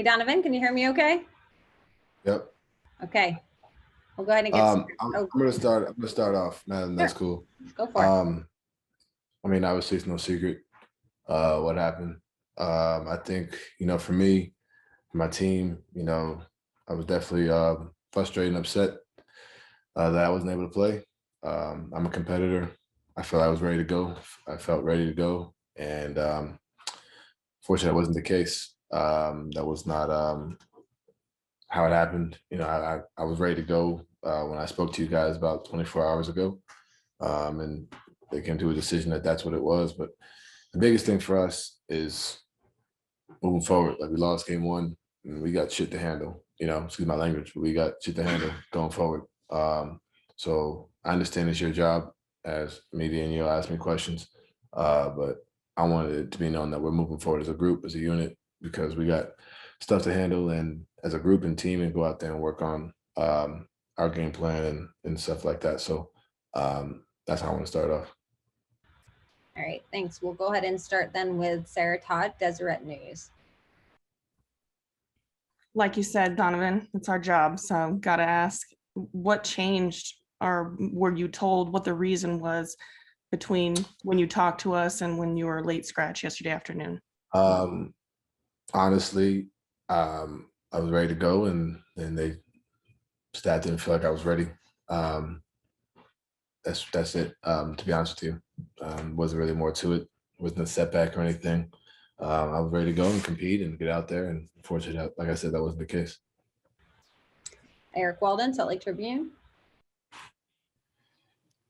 Donovan, can you hear me okay? Yep. Okay. We'll go ahead and get started. I'm gonna start off, man. That's cool. Go for it. I mean, obviously it's no secret what happened. I think, for me, for my team, I was definitely frustrated and upset that I wasn't able to play. I'm a competitor. I felt I was ready to go. I felt ready to go. And fortunately, that wasn't the case. That was not how it happened. I was ready to go when I spoke to you guys about 24 hours ago. And they came to a decision that that's what it was. But the biggest thing for us is moving forward. Like, we lost game one and we got shit to handle, excuse my language, but we got shit to handle going forward. So I understand it's your job as media and you'll ask me questions. But I wanted it to be known that we're moving forward as a group, as a unit, because we got stuff to handle, and as a group and team, and go out there and work on our game plan and stuff like that. So that's how I want to start off. All right, thanks. We'll go ahead and start then with Sarah Todd, Deseret News. Like you said, Donovan, it's our job. So gotta ask, what changed, or were you told what the reason was between when you talked to us and when you were late scratch yesterday afternoon? Honestly, I was ready to go, and staff didn't feel like I was ready. That's it. To be honest with you, wasn't really more to it. Wasn't a setback or anything. I was ready to go and compete and get out there, and unfortunately, like I said, that wasn't the case. Eric Walden, Salt Lake Tribune.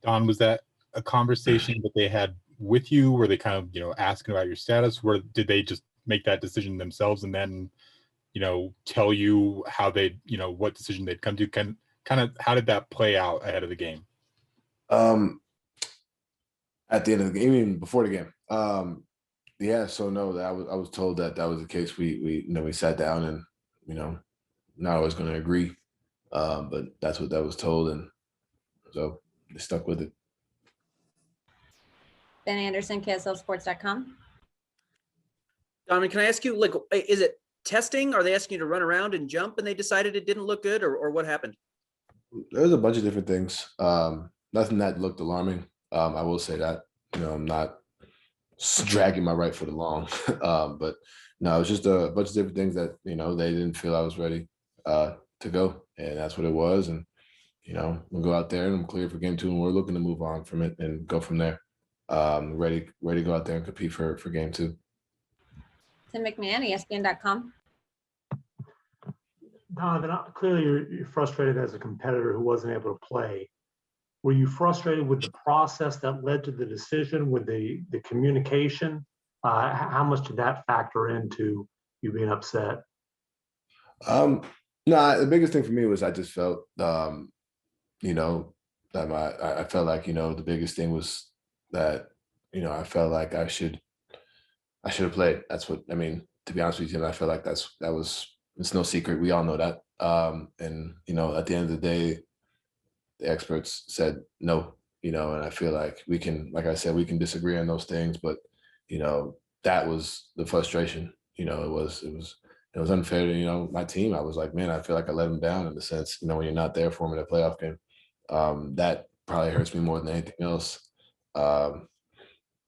Don, was that a conversation that they had with you? Were they kind of, asking about your status? Or did they just make that decision themselves and then, tell you how they, what decision they'd come to? Kind of, how did that play out ahead of the game? At the end of the game, even before the game. Yeah, so no, that I was told that was the case. We sat down and, not always going to agree, but that's what that was told, and so they stuck with it. Ben Anderson, KSLSports.com. Donovan, can I ask you, is it testing? Are they asking you to run around and jump and they decided it didn't look good, or what happened? There's a bunch of different things. Nothing that looked alarming. I will say that, I'm not dragging my right foot along, but no, it was just a bunch of different things that, they didn't feel I was ready to go, and that's what it was. And, we'll go out there and I'm clear for game two, and we're looking to move on from it and go from there. Ready to go out there and compete for game two. Tim McMahon, ESPN.com. Donovan, clearly you're frustrated as a competitor who wasn't able to play. Were you frustrated with the process that led to the decision, with the communication? How much did that factor into you being upset? No, the biggest thing for me was I just felt, that I felt like, the biggest thing was that, I felt like I should have played. That's what, to be honest with you, I feel like it's no secret. We all know that. And, at the end of the day, the experts said no, and I feel like we can, like I said, we can disagree on those things, but, that was the frustration. It was unfair to, my team. I was like, man, I feel like I let them down, in the sense, when you're not there for them in a playoff game. That probably hurts me more than anything else.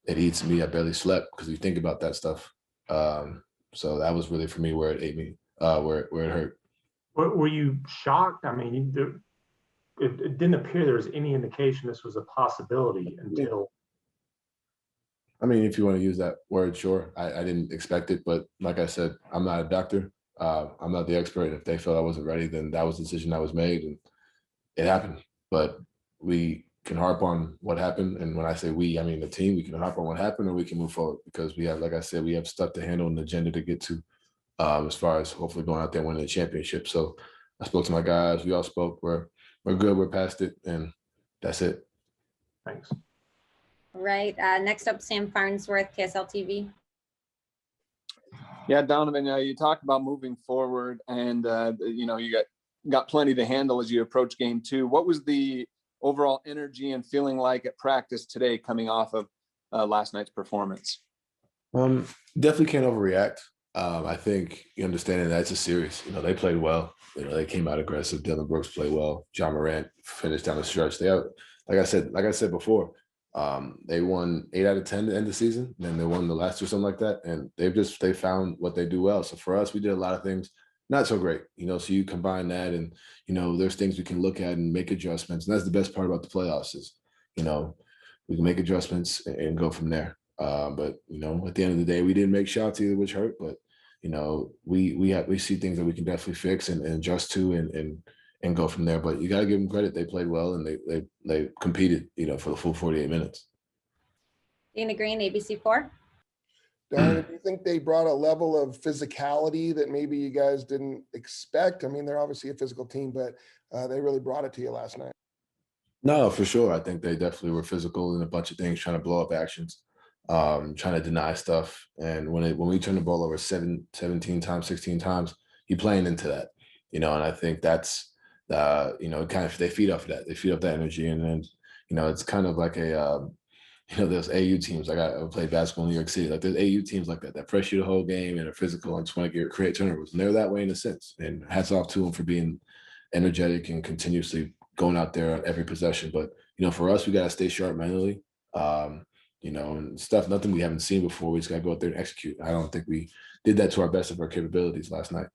It eats me. I barely slept because you think about that stuff. So that was really, for me, where it ate me, where it hurt. Were you shocked? It didn't appear there was any indication this was a possibility until. If you want to use that word, sure. I didn't expect it, but like I said, I'm not a doctor. I'm not the expert. If they felt I wasn't ready, then that was the decision that was made, and it happened. But we can harp on what happened, and when I say we, I mean the team. We can harp on what happened, or we can move forward, because we have, like I said, we have stuff to handle, an agenda to get to, as far as hopefully going out there and winning the championship. So I spoke to my guys. We all spoke. We're good. We're past it, and that's it. Thanks. Right. Next up, Sam Farnsworth, KSL TV. Yeah, Donovan, you talk about moving forward, and you got plenty to handle as you approach game two. What was the overall energy and feeling like at practice today, coming off of last night's performance? Definitely can't overreact. I think you understanding that it's a series. They played well. They came out aggressive. Dylan Brooks played well. John Morant finished down the stretch. They have, like I said before, they won 8 out of 10 to end the season. Then they won the last 2, something like that. And they found what they do well. So for us, we did a lot of things not so great. So you combine that, and there's things we can look at and make adjustments. And that's the best part about the playoffs is, we can make adjustments and go from there. But at the end of the day, we didn't make shots either, which hurt. But we see things that we can definitely fix and adjust to and go from there. But you got to give them credit; they played well and they competed, for the full 48 minutes. Dana Green, ABC4. Donovan, do you think they brought a level of physicality that maybe you guys didn't expect? I mean, they're obviously a physical team, but they really brought it to you last night. No, for sure. I think they definitely were physical in a bunch of things, trying to blow up actions, trying to deny stuff. And when we turn the ball over 17 times, 16 times, you're playing into that, and I think that's, kind of, they feed off that. They feed off that energy. And then, it's kind of like a, there's AU teams. I played basketball in New York City. Like there's AU teams like that press you the whole game and are physical and just want to create turnovers. And they're that way in a sense. And hats off to them for being energetic and continuously going out there on every possession. But, for us, we got to stay sharp mentally, and stuff, nothing we haven't seen before. We just got to go out there and execute. I don't think we did that to our best of our capabilities last night.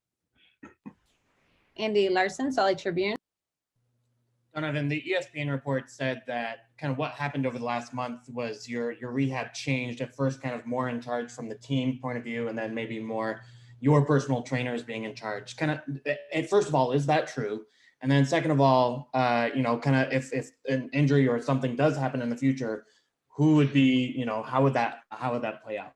Andy Larson, Salt Lake Tribune. Donovan, the ESPN report said that kind of what happened over the last month was your rehab changed, at first kind of more in charge from the team point of view, and then maybe more your personal trainers being in charge. Kind of, first of all, is that true? And then second of all, kind of if an injury or something does happen in the future, who would be, how would that play out?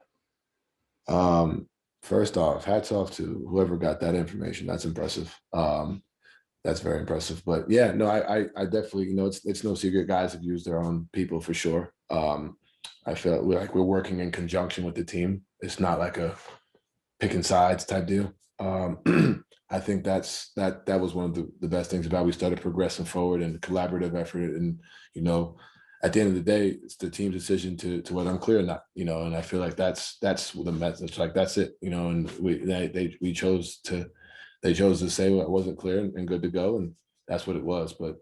First off, hats off to whoever got that information. That's impressive. That's very impressive. But yeah, no, I definitely, it's no secret. Guys have used their own people for sure. I feel like we're working in conjunction with the team. It's not like a picking sides type deal. I think that was one of the best things about it. We started progressing forward and collaborative effort. And, at the end of the day, it's the team's decision to whether I'm clear or not, and I feel like that's the message. Like, that's it, and they chose to say well, it wasn't clear and good to go. And that's what it was. But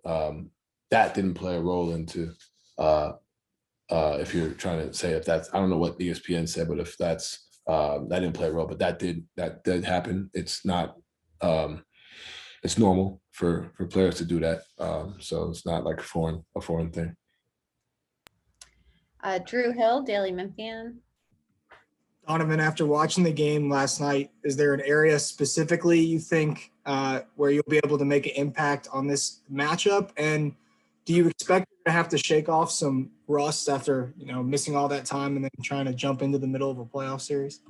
that didn't play a role into if you're trying to say if that's, I don't know what ESPN said, but if that's, that didn't play a role, but that did happen. It's not, it's normal for players to do that. So it's not like a foreign thing. Drew Hill, Daily Memphian. Donovan, after watching the game last night, is there an area specifically you think where you'll be able to make an impact on this matchup? And do you expect to have to shake off some rust after, missing all that time and then trying to jump into the middle of a playoff series?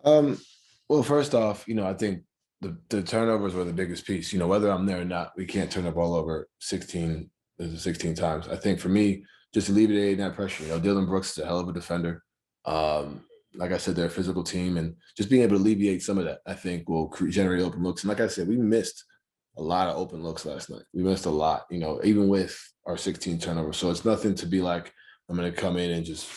Well, first off, I think the turnovers were the biggest piece. Whether I'm there or not, we can't turn the ball over 16 times. I think for me, just alleviating that pressure. Dylan Brooks is a hell of a defender. Like I said, they're a physical team, and just being able to alleviate some of that, I think, will generate open looks. And like I said, we missed a lot of open looks last night. We missed a lot, even with our 16 turnovers. So it's nothing to be like, I'm going to come in and just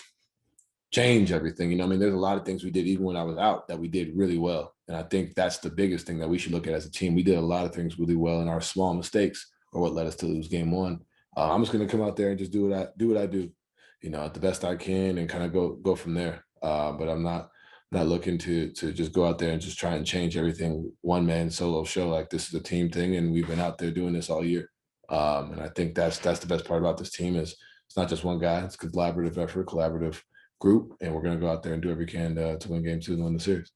change everything. There's a lot of things we did even when I was out that we did really well. And I think that's the biggest thing that we should look at as a team. We did a lot of things really well, and our small mistakes are what led us to lose game one. I'm just going to come out there and just do what I do, at the best I can, and kind of go from there. But I'm not looking to just go out there and just try and change everything one man solo show. Like, this is a team thing, and we've been out there doing this all year. And I think that's the best part about this team is it's not just one guy. It's a collaborative effort, collaborative group, and we're going to go out there and do every can to win game 2 and win the series.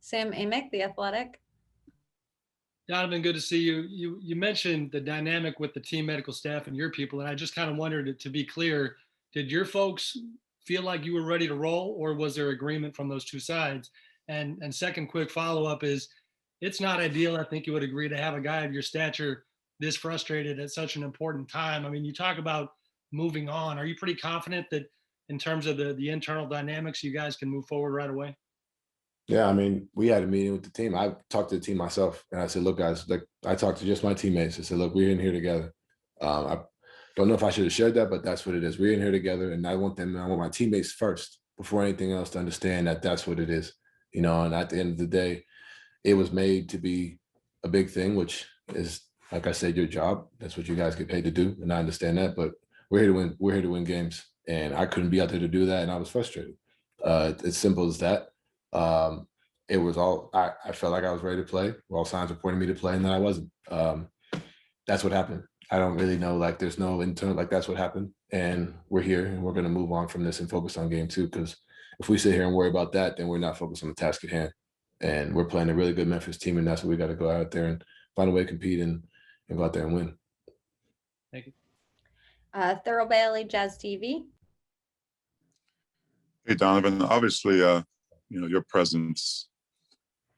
Sam Amick, The Athletic. Donovan, good to see you. You mentioned the dynamic with the team medical staff and your people, and I just kind of wondered, to be clear, did your folks feel like you were ready to roll, or was there agreement from those two sides? And second quick follow-up is, it's not ideal, I think you would agree, to have a guy of your stature this frustrated at such an important time. I mean, you talk about moving on. Are you pretty confident that in terms of the internal dynamics, you guys can move forward right away? Yeah, we had a meeting with the team. I talked to the team myself, and I said, look, guys, like, I talked to just my teammates. I said, look, we're in here together. I don't know if I should have shared that, but that's what it is. We're in here together, and I want my teammates first before anything else to understand that that's what it is. you know, and at the end of the day, it was made to be a big thing, which is, like I said, your job. That's what you guys get paid to do. And I understand that, but we're here to win. We're here to win games. And I couldn't be out there to do that. And I was frustrated. It's simple as that. It was all, I felt like I was ready to play. All signs were pointing me to play, and then I wasn't. That's what happened. I don't really know, like there's no internal, like that's what happened. And we're here and we're going to move on from this and focus on game 2. Because if we sit here and worry about that, then we're not focused on the task at hand. And we're playing a really good Memphis team, and that's what we got to go out there and find a way to compete and go out there and win. Thank you. Thurl Bailey, Jazz TV. Hey, Donovan, obviously, you know, your presence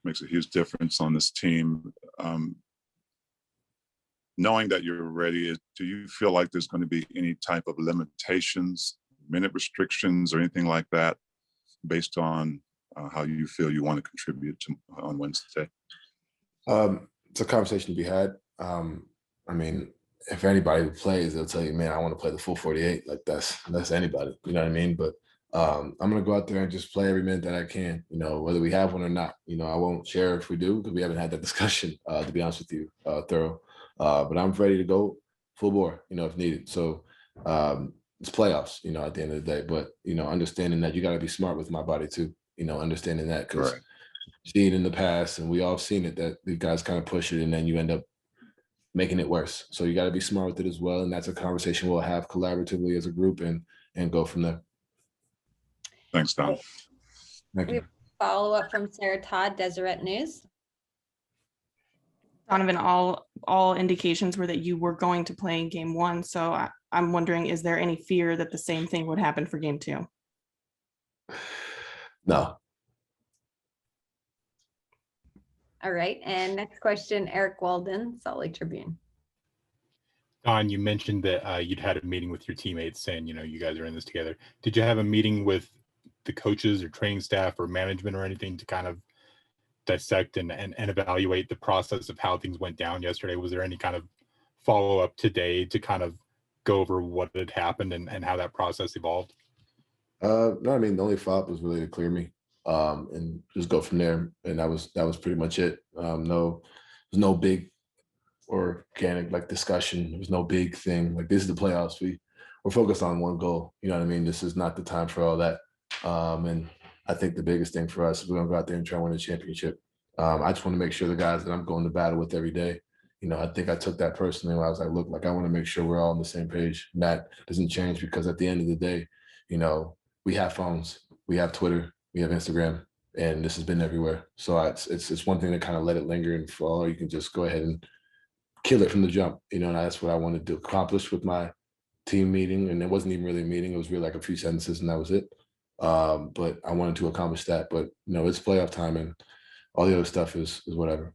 makes a huge difference on this team. Knowing that you're ready, do you feel like there's going to be any type of limitations, minute restrictions, or anything like that based on how you feel you want to contribute to, on Wednesday? It's a conversation to be had. I mean, if anybody who plays, they'll tell you, man, I want to play the full 48. Like that's anybody, you know what I mean? But I'm going to go out there and just play every minute that I can, you know, whether we have one or not. You know, I won't share if we do, because we haven't had that discussion, to be honest with you, Thurl. But I'm ready to go full bore, you know, if needed. So it's playoffs, you know, at the end of the day. But, you know, understanding that you got to be smart with my body too, you know, understanding that, because seen in the past, and we all seen it, that the guys kind of push it and then you end up making it worse. So you got to be smart with it as well. And that's a conversation we'll have collaboratively as a group and go from there. Thanks, Don. Thank you. Follow up from Sarah Todd, Deseret News. Donovan, all indications were that you were going to play in game 1. So I'm wondering, is there any fear that the same thing would happen for game 2? No. All right. And next question, Eric Walden, Salt Lake Tribune. Don, you mentioned that you'd had a meeting with your teammates saying, you know, you guys are in this together. Did you have a meeting with the coaches or training staff or management or anything to kind of dissect and evaluate the process of how things went down yesterday? Was there any kind of follow-up today to kind of go over what had happened and how that process evolved? No, I mean, the only follow-up was really to clear me and just go from there. And that was pretty much it. There's no big organic like discussion. There was no big thing. Like, this is the playoffs. We're focused on one goal. You know what I mean? This is not the time for all that. And I think the biggest thing for us is we're gonna go out there and try to win a championship. I just want to make sure the guys that I'm going to battle with every day, you know, I think I took that personally when I was like, look, like I want to make sure we're all on the same page. And that doesn't change, because at the end of the day, you know, we have phones, we have Twitter, we have Instagram, and this has been everywhere. So it's one thing to kind of let it linger and fall. You can just go ahead and kill it from the jump, you know, and that's what I wanted to accomplish with my team meeting. And it wasn't even really a meeting. It was really like a few sentences and that was it. But I wanted to accomplish that. But, you know, it's playoff time and all the other stuff is whatever.